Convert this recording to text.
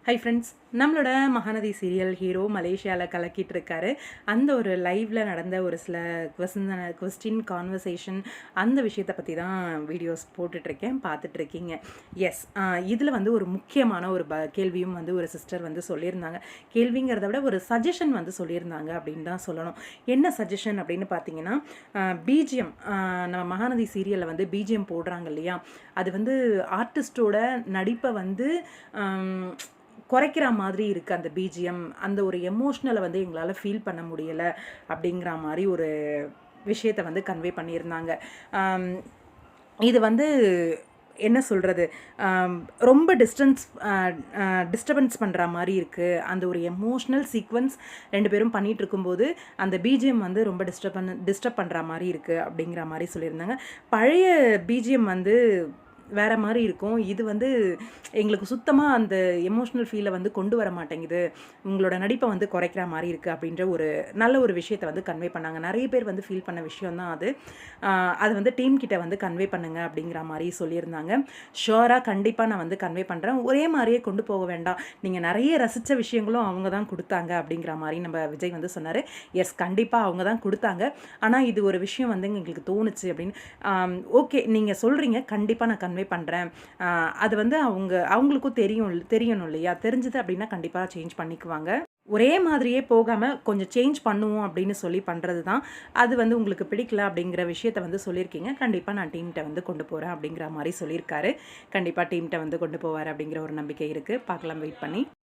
Hi friends, நம்மளோட Mahanadi serial hero மலேசியாவில் கலக்கிட்டு இருக்காரு. அந்த ஒரு லைவில் நடந்த ஒரு சில கொஸ்டின் கான்வர்சேஷன் அந்த விஷயத்தை பற்றி தான் வீடியோஸ் போட்டுட்ருக்கேன், பார்த்துட்ருக்கீங்க. எஸ், இதில் வந்து ஒரு முக்கியமான ஒரு கேள்வியும் வந்து ஒரு சிஸ்டர் வந்து சொல்லியிருந்தாங்க. கேள்விங்கிறத விட ஒரு சஜஷன் வந்து சொல்லியிருந்தாங்க அப்படின்னு தான் சொல்லணும். என்ன சஜஷன் அப்படின்னு பார்த்தீங்கன்னா, பிஜிஎம் நம்ம மகாநதி சீரியலில் வந்து பிஜிஎம் போடுறாங்க இல்லையா, அது வந்து ஆர்டிஸ்டோட நடிப்பை வந்து குறைக்கிற மாதிரி இருக்குது. அந்த பிஜிஎம் அந்த ஒரு எமோஷ்னலை வந்து எங்களால் ஃபீல் பண்ண முடியலை அப்படிங்கிற மாதிரி ஒரு விஷயத்தை வந்து கன்வே பண்ணியிருந்தாங்க. இது வந்து என்ன சொல்கிறது, ரொம்ப டிஸ்டர்பன்ஸ் பண்ணுற மாதிரி இருக்குது. அந்த ஒரு எமோஷ்னல் சீக்வன்ஸ் ரெண்டு பேரும் பண்ணிகிட்டு இருக்கும்போது அந்த பிஜிஎம் வந்து ரொம்ப டிஸ்டர்ப் பண்ணுற மாதிரி இருக்குது அப்படிங்கிற மாதிரி சொல்லியிருந்தாங்க. பழைய பிஜிஎம் வந்து வேறு மாதிரி இருக்கும். இது வந்து எங்களுக்கு சுத்தமாக அந்த எமோஷ்னல் ஃபீலை வந்து கொண்டு வர மாட்டேங்குது, உங்களோட நடிப்பை வந்து குறைக்கிற மாதிரி இருக்குது அப்படின்ற ஒரு நல்ல ஒரு விஷயத்தை வந்து கன்வே பண்ணாங்க. நிறைய பேர் வந்து ஃபீல் பண்ண விஷயம் தான் அது. அது வந்து டீம் கிட்ட வந்து கன்வே பண்ணுங்க அப்படிங்கிற மாதிரி சொல்லியிருந்தாங்க. ஷுவராக கண்டிப்பாக நான் வந்து கன்வே பண்ணுறேன். ஒரே மாதிரியே கொண்டு போக வேண்டாம், நீங்கள் நிறைய ரசித்த விஷயங்களும் அவங்க தான் கொடுத்தாங்க அப்படிங்கிற மாதிரி நம்ம விஜய் வந்து சொன்னார். எஸ், கண்டிப்பாக அவங்க தான் கொடுத்தாங்க. ஆனால் இது ஒரு விஷயம் வந்து எங்களுக்கு தோணுச்சு அப்படின்னு. ஓகே, நீங்கள் சொல்கிறீங்க, கண்டிப்பாக நான் கன்வே பண்ணுறேன். அது வந்து அவங்களுக்கும் தெரியணும் இல்லையா, தெரிஞ்சது அப்படின்னா கண்டிப்பாக சேஞ்ச் பண்ணிக்குவாங்க. ஒரே மாதிரியே போகாமல் கொஞ்சம் சேஞ்ச் பண்ணுவோம் அப்படின்னு சொல்லி பண்ணுறது தான். அது வந்து உங்களுக்கு பிடிக்கல அப்படிங்கிற விஷயத்த வந்து சொல்லியிருக்கீங்க. கண்டிப்பாக நான் டீம்கிட்ட வந்து கொண்டு போகிறேன் அப்படிங்கிற மாதிரி சொல்லியிருக்காரு. கண்டிப்பாக டீம்கிட்ட வந்து கொண்டு போவார் அப்படிங்கிற ஒரு நம்பிக்கை இருக்குது. பார்க்கலாம், வெயிட் பண்ணி.